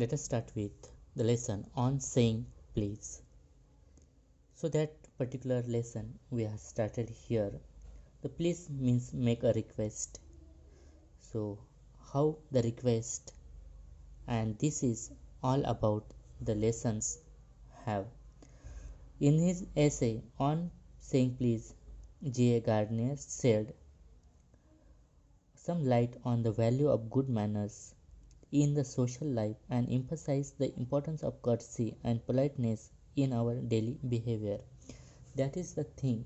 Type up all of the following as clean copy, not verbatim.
Let us start with the lesson on saying please. So that particular lesson we have started here. The please means make a request. So how the request, and this is all about the lessons have. In his essay on saying please, J. A. Gardner said some light on the value of good manners in the social life and emphasize the importance of courtesy and politeness in our daily behavior. That is the thing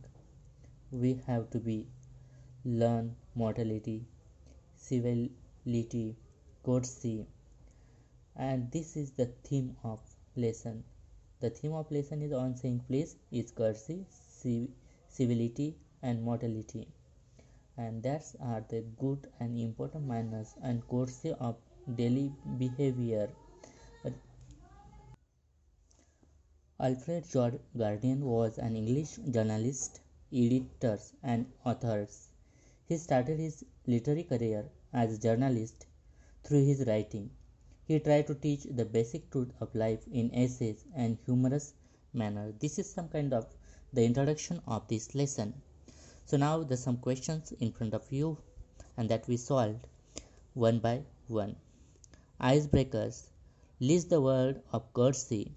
we have to be learn mortality, civility, courtesy, and this is the theme of lesson. The theme of lesson is on saying please is courtesy, civility, and mortality, and that's are the good and important manners and courtesy of daily behavior. Alfred George Guardian was an English journalist, editor, and author. He started his literary career as a journalist through his writing. He tried to teach the basic truth of life in essays and humorous manner. This is some kind of the introduction of this lesson. So now there's some questions in front of you and that we solved one by one. Icebreakers. List the word of courtesy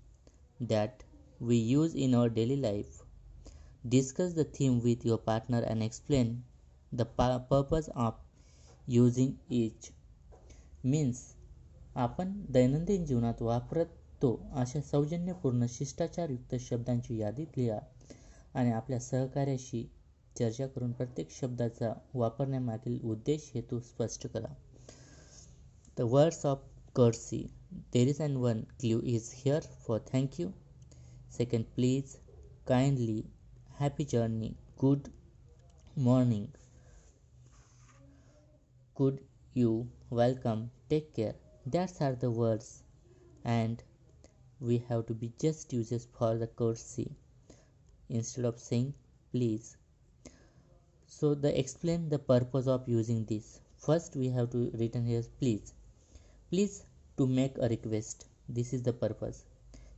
that we use in our daily life. Discuss the theme with your partner and explain the purpose of using each. Means आपण दैनंदिन जीवनात वापरतो अशा सौजन्यपूर्ण शिष्टाचारयुक्त शब्दांची यादी लिहा आणि आपल्या सहकार्याशी चर्चा करून प्रत्येक शब्दाचा वापरण्यामागील उद्देश हेतू स्पष्ट करा. The words of courtesy. There is and one clue is here for thank you. Second, please, kindly, happy journey, good morning, could you, welcome, take care. That's are the words, and we have to be just uses for the courtesy instead of saying please. So the explain the purpose of using this. First we have to written here please. Please to make a request. This is the purpose.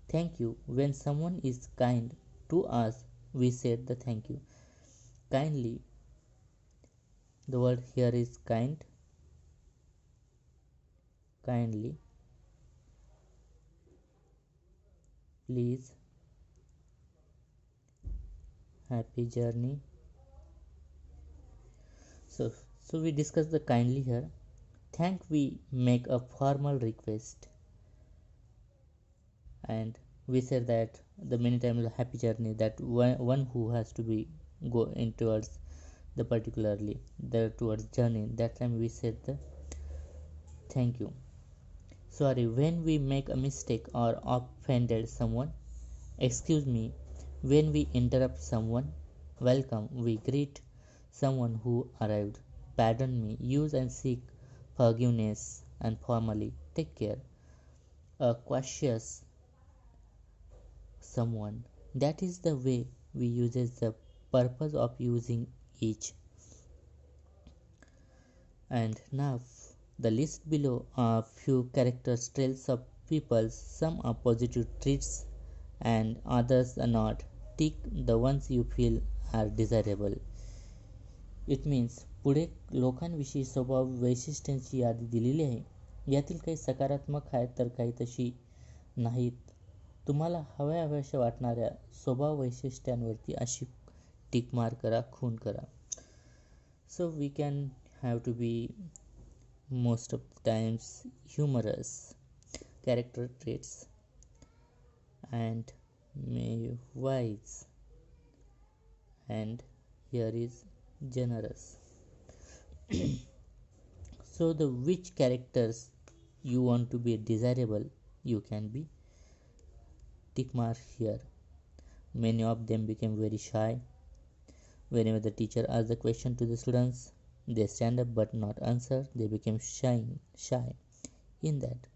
Thank you. When someone is kind to us, we said the thank you. Kindly. The word here is kind. Kindly. Please. Happy journey. So we discuss the kindly here. Thank we make a formal request. And we said that the many times happy journey, that one who has to be go in towards the particularly the towards journey, that time we said the thank you. Sorry when we make a mistake or offended someone. Excuse me when we interrupt someone. Welcome we greet someone who arrived. Pardon me use and seek forgiveness and formally take care. A cautious someone. That is the way we uses the purpose of using each. And now the list below are few characters traits of people. Some are positive traits and others are not. Tick the ones you feel are desirable. It means पुढे लोकांविषयी स्वभाव वैशिष्ट्यांची यादी दिलेली आहे. यातील काही सकारात्मक आहेत तर काही तशी नाहीत. तुम्हाला हव्याशा वाटणाऱ्या स्वभाव वैशिष्ट्यांवरती अशी टिक मार्क करा, खून करा. So we can have to be most of the times humorous character traits and wise, and here is generous. So the which characters you want to be desirable, you can be tick mark here. Many of them became very shy. Whenever the teacher asked the question to the students, they stand up but not answer. They became shy in that.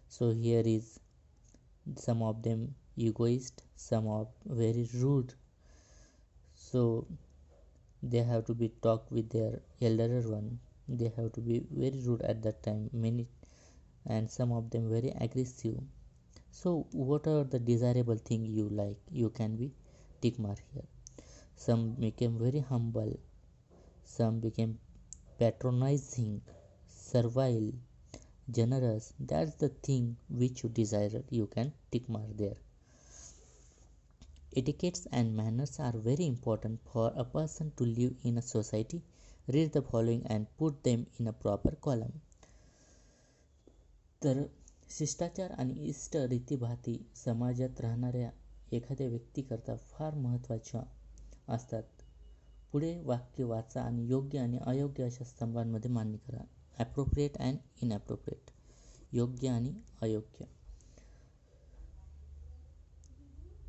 So here is some of them egoist, some of very rude. So they have to be talk with their elder one. They have to be very rude at that time. Many and some of them very aggressive. So what are the desirable thing you like? You can be tick mark here. Some became very humble, some became patronizing, servile, generous. That's the thing which you desire. You can tick mark there. Etiquettes and manners are very important for a person to live in a society. Read the following and put them in a proper column. तर शिष्टाचार आणि इष्ट रीतीभाती समाजात राहणाऱ्या एखाद्या व्यक्तीकरता फार महत्त्वाच्या असतात. पुढे वाक्य वाचा आणि योग्य आणि अयोग्य अशा स्तंभांमध्ये मान्य करा. ॲप्रोप्रिएट अँड इनॲप्रोप्रिएट, योग्य आणि अयोग्य.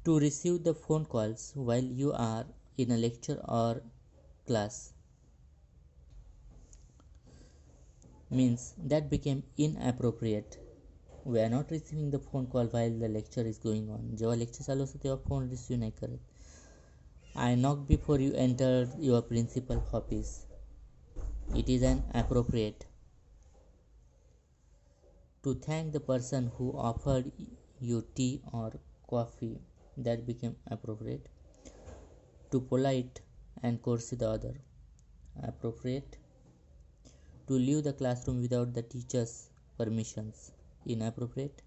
To receive the phone calls while you are in a lecture or class means that became inappropriate. We are not receiving the phone call while the lecture is going on. जेव्हा lecture चालू असतं तेव्हा phone receive नाही करत. I knocked before you entered your principal office. It is an appropriate. To thank the person who offered you tea or coffee, that became appropriate. To polite and courtesy the other, appropriate. To leave the classroom without the teacher's permissions, inappropriate.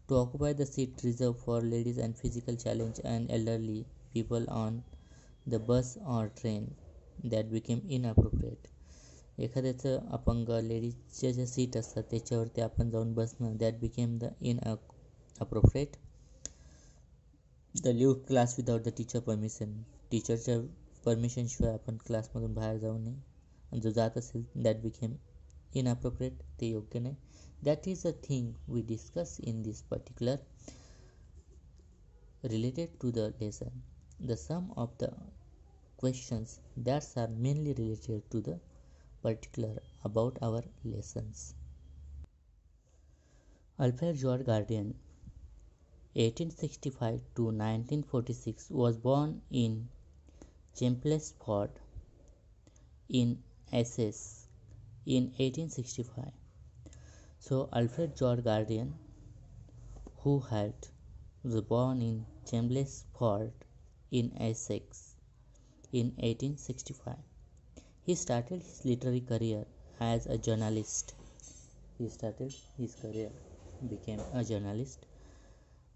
To occupy the seat reserved for ladies and physical challenge and elderly people on the bus or train, that became inappropriate. एखाद्याचं अपंग लेडीजच्या ज्या seat असतात त्याच्यावरती आपण जाऊन बसणं, that became the inappropriate. The leave class without the teacher permission, टीचरच्या परमिशनशिवाय आपण क्लासमधून बाहेर जाऊ नये. आणि जो जात असेल दॅट बिकेम इनअप्रोप्रिएट, ते योग्य नाही. That is a thing we discuss in this particular related to the lesson. The sum of the questions that are mainly related to the particular about our lessons. Alfred George Gardian, 1865 to 1946, was born in Chelmsford in Essex in 1865. So Alfred George Gardian, who was born in Chelmsford in Essex in 1865. He started his literary career as a journalist. He started his career, became a journalist.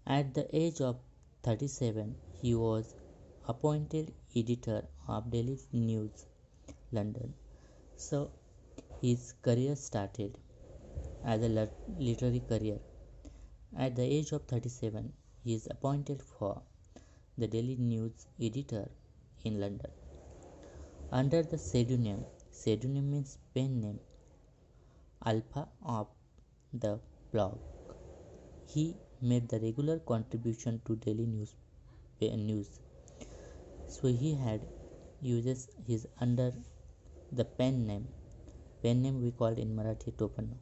At the age of 37, he was appointed editor of Daily News, London. So his career started as a literary career. At the age of 37, he is appointed for the Daily News editor in London. Under the pseudonym means pen name, Alpha of the blog, he made the regular contribution to Daily News. So he uses his under the pen name we called in Marathi Topanna,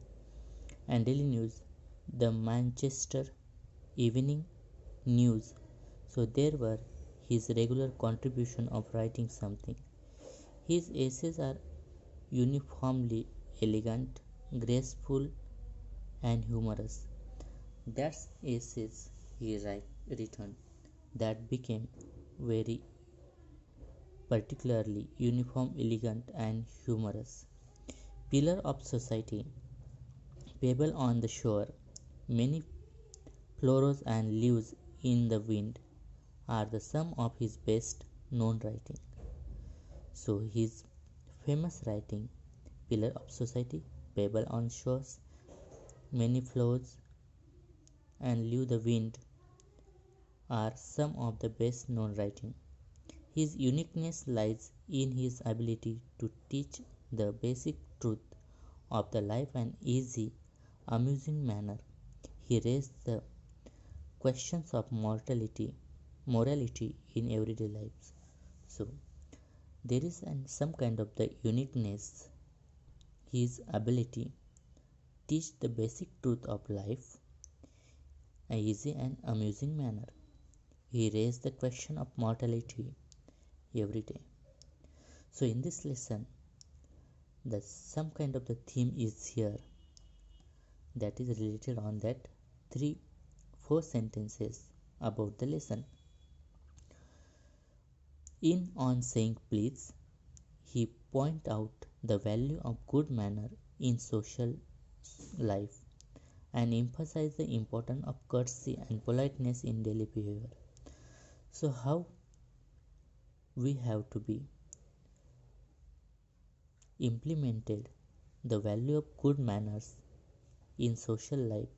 and Daily News, the Manchester Evening News. So there were his regular contribution of writing something. His essays are uniformly elegant, graceful, and humorous. That's essays he written that became very particularly uniform, elegant, and humorous. Pillar of society, pebble on the shore, many flowers and leaves in the wind are the sum of his best known writing. So his famous writing, Pillar of Society, Pebble on Shores, Many Flowers, and Leave the Wind are some of the best known writing. His uniqueness lies in his ability to teach the basic truth of the life in an easy, amusing manner. He raised the questions of morality in everyday lives. So there is some kind of the uniqueness, his ability teach the basic truth of life in an easy and amusing manner. He raised the question of mortality every day. So in this lesson, some kind of the theme is here. that is related on that 3-4 sentences about the lesson. In On Saying Please, he point out the value of good manner in social life and emphasize the importance of courtesy and politeness in daily behavior. So how we have to be implemented the value of good manners in social life,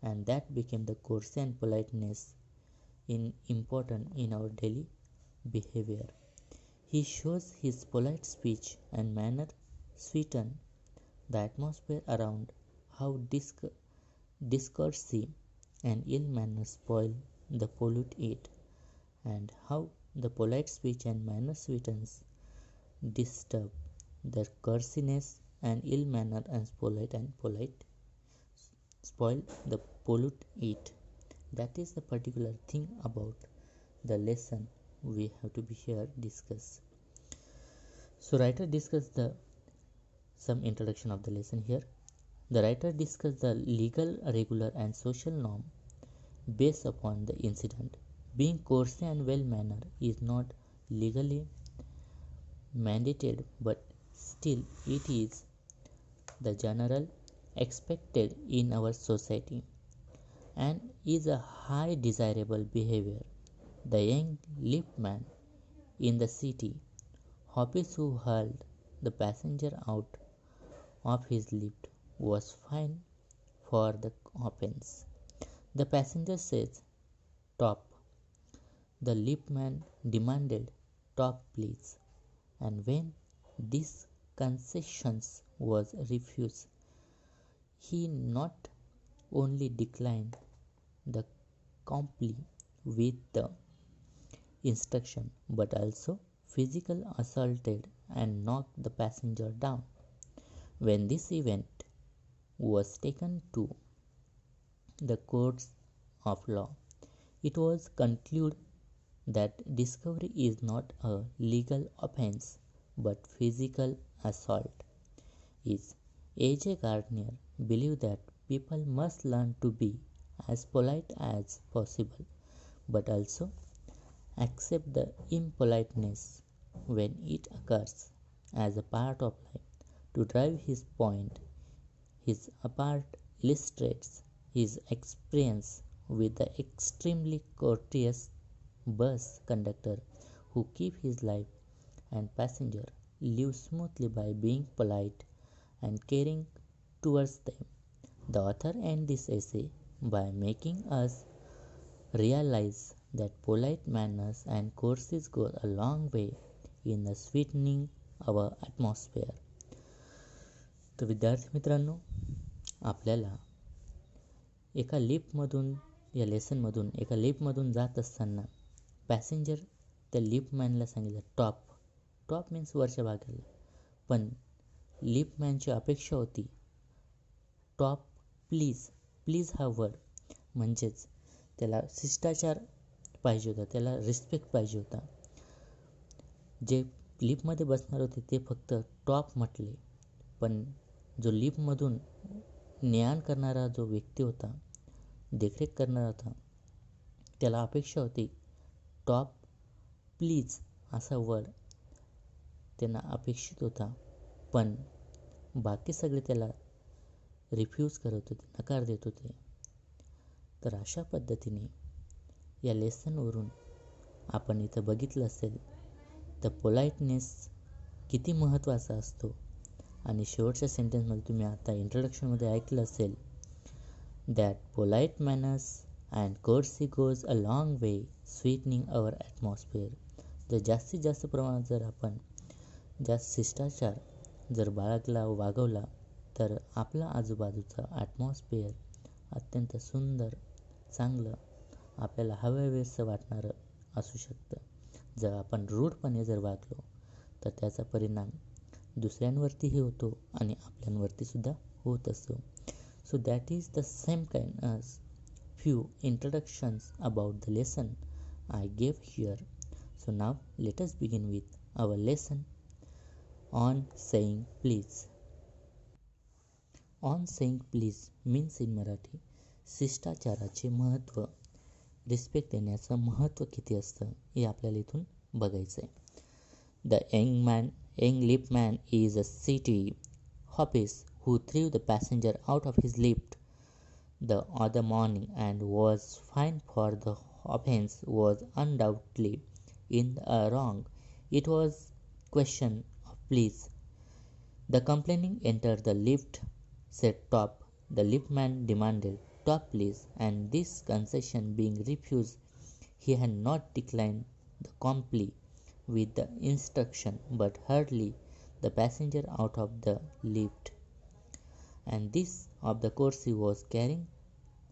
and that became the courtesy and politeness in important in our daily behavior. He shows his polite speech and manner sweeten the atmosphere around, how discourtesy and ill manners spoil the pollute it, and how the polite speech and manner sweetens disturb the courtesiness and ill manner and polite spoil the pollute it. That is the particular thing about the lesson we have to be here discuss. So writer discuss the some introduction of the lesson here. The writer discussed the legal, regular, and social norm based upon the incident. Being courteous and well mannered is not legally mandated, but still it is the general expected in our society and is a high desirable behavior. The young liftman in the city office who hauled the passenger out of his lift was fined for the offense. The passenger says, "Top." The liftman demanded, "Top, please." And when this concession was refused, he not only declined the comply with the instruction but also physically assaulted and knocked the passenger down. When this event was taken to the courts of law, it was concluded that discovery is not a legal offense but physical assault is. A.J. Gardner believed that people must learn to be as polite as possible but also accept the impoliteness when it occurs as a part of life. To drive his point, his apart illustrates his experience with the extremely courteous bus conductor who keep his life and passenger live smoothly by being polite and caring towards them. The author ends this essay by making us realize that polite manners and courtesy go a long way in the sweetening our atmosphere. तर विद्यार्थी मित्रांनो, आपल्याला एका लिफ्टमधून या लेसनमधून एका लिफ्टमधून जात असताना passenger त्या लिफ्टमॅनला सांगितलं टॉप. टॉप मीन्स वरच्या भागाला, पण लिफ्टमॅनची अपेक्षा होती टॉप प्लीज. प्लीज हा वर्ड म्हणजेच त्याला शिष्टाचार पाहिजे होता, त्याला रिस्पेक्ट पाहिजे होता. जे लिफ्टमध्ये बसणार होते ते फक्त टॉप म्हटले, पण जो लिफ्टमधून ने-आण करणारा जो व्यक्ती होता, देखरेख करणारा होता, त्याला अपेक्षा होती टॉप प्लीज असा वर्ड त्यांना अपेक्षित होता, पण बाकी सगळे त्याला रिफ्यूज करत होते, नकार देत होते. तर अशा पद्धतीने या लेसनवरून आपण इथं बघितलं असेल तर पोलाइटनेस किती महत्त्वाचा असतो. आणि शेवटच्या सेंटेन्समध्ये तुम्ही आता इंट्रोडक्शनमध्ये ऐकलं असेल that polite manners and courtesy goes a long way sweetening our atmosphere. जर जास्तीत जास्त प्रमाणात जर आपण जास्त शिष्टाचार जर बाळगला वागवला तर आपला आजूबाजूचा ॲटमॉस्फिअर अत्यंत सुंदर चांगलं आपल्याला हवेवेसं वाटणारं असू शकतं. जर आपण रूढपणे जर वागलो तर त्याचा परिणाम दुसऱ्यांवरतीही होतो आणि आपल्यांवरतीसुद्धा होत असतो. So that is the same kind few introductions about the lesson I gave here. So now let us begin with our lesson on saying please. On saying please means in Marathi शिष्टाचाराचे महत्त्व, रिस्पेक्ट देण्याचं महत्त्व किती असतं हे आपल्याला इथून बघायचं आहे. The young liftman is a city hoppist who threw the passenger out of his lift the other morning and was fined for the offense was undoubtedly in the wrong. It was question of please. The complainant entered the lift, said top. The liftman demanded top please, and this concession being refused, he had not declined the comply with the instruction, but hurried the passenger out of the lift. And this of the course he was carrying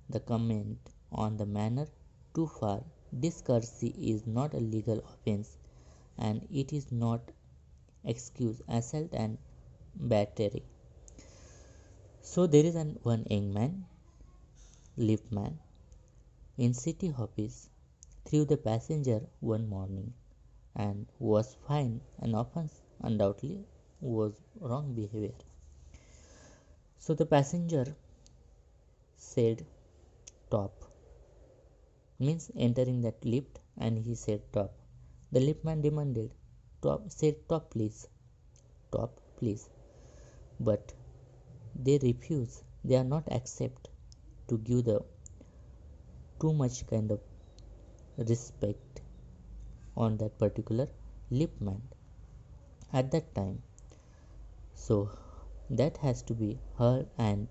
the comment on the manner too far. This courtesy is not a legal offense, and it is not excuse assault and battery. So there is one young man, liftman, in city office, threw the passenger one morning and was fined. An offense undoubtedly was wrong behavior. So the passenger said top, means entering that lift, and he said top. The liftman demanded top please, top please, but they refuse. They are not accept to give the too much kind of respect on that particular liftman at that time. So that has to be her and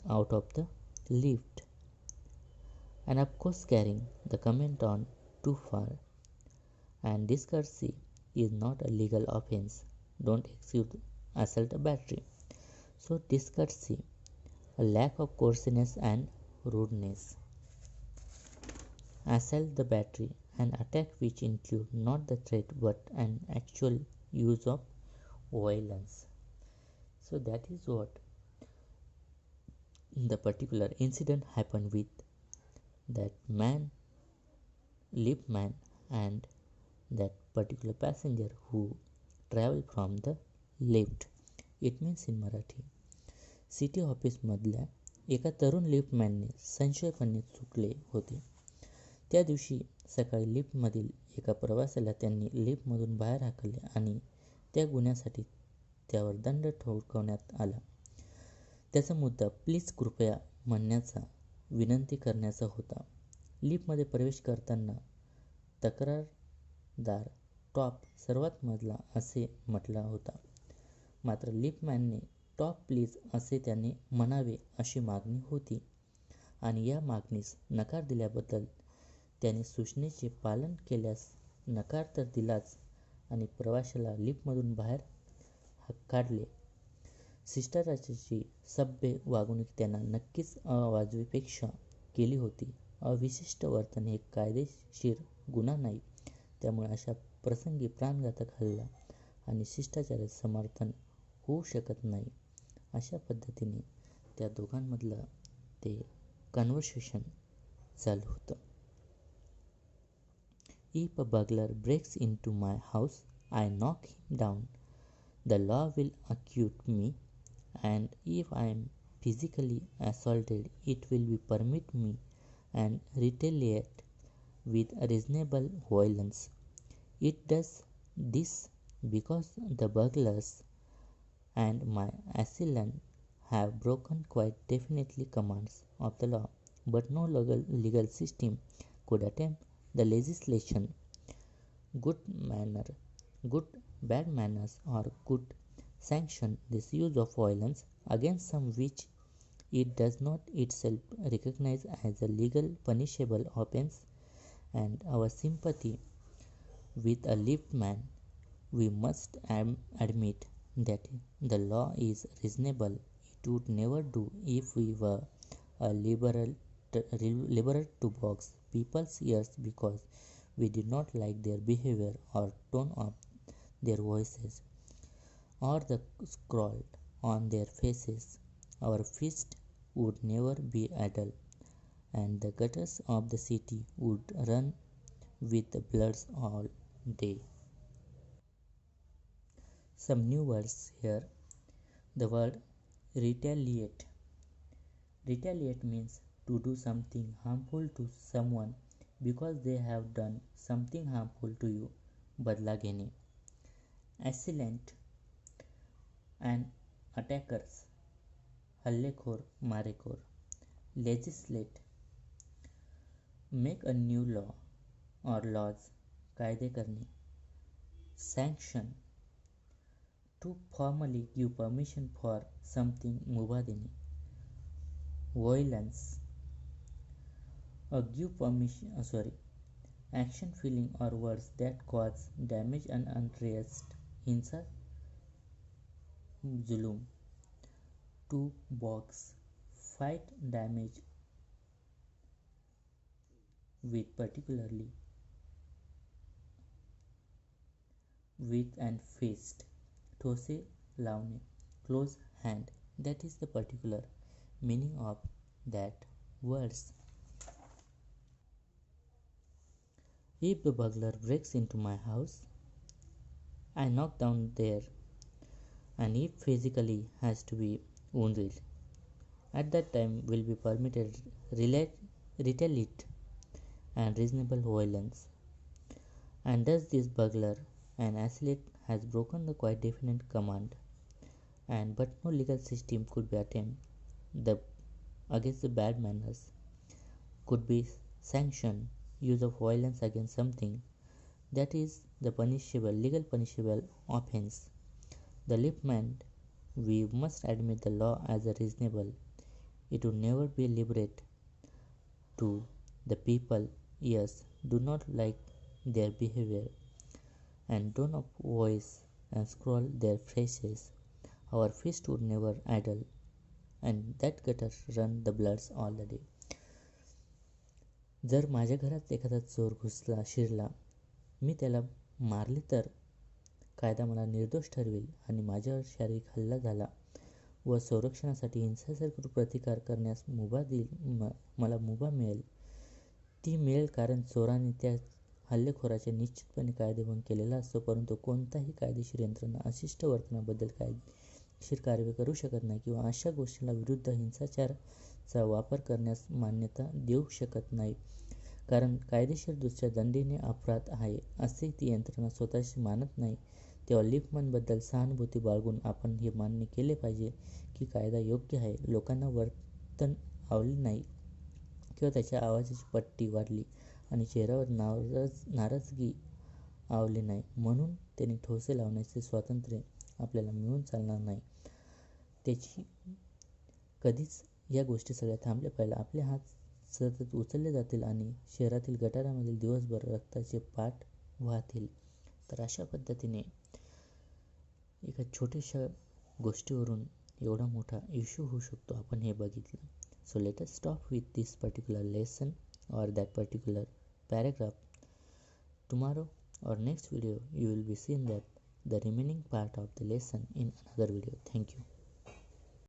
out of the lift, and of course carrying the comment on too far, and discourtesy is not a legal offense. Don't excuse assault or battery. So discourtesy, a lack of courteousness and rudeness. Assault the battery, an attack which include not the threat but an actual use of violence. So that is what the particular incident happened with that man, liftman, and that particular passenger who traveled from the lift. It means in Marathi, city ऑफिसमधल्या एका तरुण लिफ्टमॅनने संशयपणे चुकले होते. त्या दिवशी सकाळी लिफ्टमधील एका प्रवाशाला त्यांनी लिफ्टमधून बाहेर हाकलले आणि त्या गुन्ह्यासाठी त्यावर दंड ठोठावण्यात आला. त्याचा मुद्दा प्लीज कृपया म्हणण्याचा, विनंती करण्याचा होता. लिफ्टमध्ये प्रवेश करताना तक्रारदार टॉप सर्वात मधला असे म्हटला होता. मात्र लिफ्टमॅनने टॉप प्लीज असे त्याने म्हणावे अशी मागणी होती, आणि या मागणीस नकार दिल्याबद्दल त्याने सूचनेचे पालन केल्यास नकार तर दिलाच आणि प्रवाशाला लिफ्टमधून बाहेर काढले. शिष्टाचाराची सभ्य वागणूक त्यांना नक्कीच अवाजवीपेक्षा केली होती. अविशिष्ट वर्तन हे कायदेशीर गुन्हा नाही, त्यामुळे अशा प्रसंगी प्राणघातक हल्ला आणि शिष्टाचाराचे समर्थन होऊ शकत नाही. अशा पद्धतीने त्या दोघांमधलं ते कन्व्हर्सेशन चालू होतं. If a burglar breaks into my house, I knock him down. The law will acquit me, and if I am physically assaulted, it will be permit me and retaliate with reasonable violence. It does this because the burglars and my assailant have broken quite definitely commands of the law, but no legal system could attempt the legislation. Good bad manners or good sanction this use of violence against some which it does not itself recognize as a legal punishable offense, and our sympathy with a liftman, we must admit that the law is reasonable. It would never do if we were a liberal to box people's ears because we did not like their behavior or tone of their voices or the scrawl on their faces. Our fist would never be idle, and the gutters of the city would run with the bloods all day. Some new words here. The word Retaliate. Retaliate means to do something harmful to someone because they have done something harmful to you. बदला घेणे. Assailant and attackers. हल्लेखोर, मारेखोर. Legislate. Make a new law or laws. कायदे करणे. Sanction. To formally give permission for something. मुभा देणे. Violence. Give permission, action, feeling or words that cause damage and unrest. हिंसा, जुलूम. To box. Fight damage with, particularly with and fist. ठोसे लावणे. Close hand. That is the particular meaning of that words. If the burglar breaks into my house, I knock down there, and if physically has to be wounded, at that time will be permitted retaliate and reasonable violence. And thus this burglar and assailant has broken the quite definite command, and but no legal system could be attempted against the bad manners, could be sanctioned use of violence against something that is the legal punishable offense. The lieutenant, we must admit the law as a reasonable. It would never be liberate to the people. Yes, do not like their behavior and tone of voice and scroll their faces. Our fist would never idle, and that gutter run the bloods all the day. जर माझ्या घरात एखादा चोर घुसला शिरला, मी त्याला मारले तर कायदा मला निर्दोष ठरवेल आणि माझ्यावर शारीरिक हल्ला झाला व संरक्षणासाठी हिंसाचार प्रतिकार करण्यास मला मुभा मिळेल. ती मिळेल कारण चोराने त्या हल्लेखोराचे निश्चितपणे कायदेभंग केलेला असतो, परंतु कोणताही कायदेशीर यंत्रणा अशिष्ट वर्तनाबद्दल कायदेशीर कारवाई करू शकत नाही किंवा अशा गोष्टीला विरुद्ध हिंसाचाराचा वापर करण्यास मान्यता देऊ शकत नाही, कारण कायदेशीरदृष्ट्या दंडनीय अपराध आहे असे ती यंत्रणा स्वतःशी मानत नाही. तेव्हा लिपमनबद्दल सहानुभूती बाळगून आपण हे मान्य केले पाहिजे की कायदा योग्य आहे. लोकांना वर्तन आवडले नाही किंवा त्याच्या आवाजाची पट्टी वाढली आणि चेहऱ्यावर नाराजगी आवडली नाही म्हणून त्यांनी ठोसे लावण्याचे स्वातंत्र्य आपल्याला मिळून चालणार नाही. त्याची कधीच या गोष्टी सगळ्या थांबल्या पाहिजे. आपले हात सतत उचलले जातील आणि शहरातील गटारामधील दिवसभर रक्ताचे पाट वाहतील. तर अशा पद्धतीने एका छोट्याशा गोष्टीवरून एवढा मोठा इश्यू होऊ शकतो आपण हे बघितलं. So let us stop with this particular lesson or that particular paragraph. Tomorrow or next video you will be seeing that the remaining part of the lesson in another video. Thank you.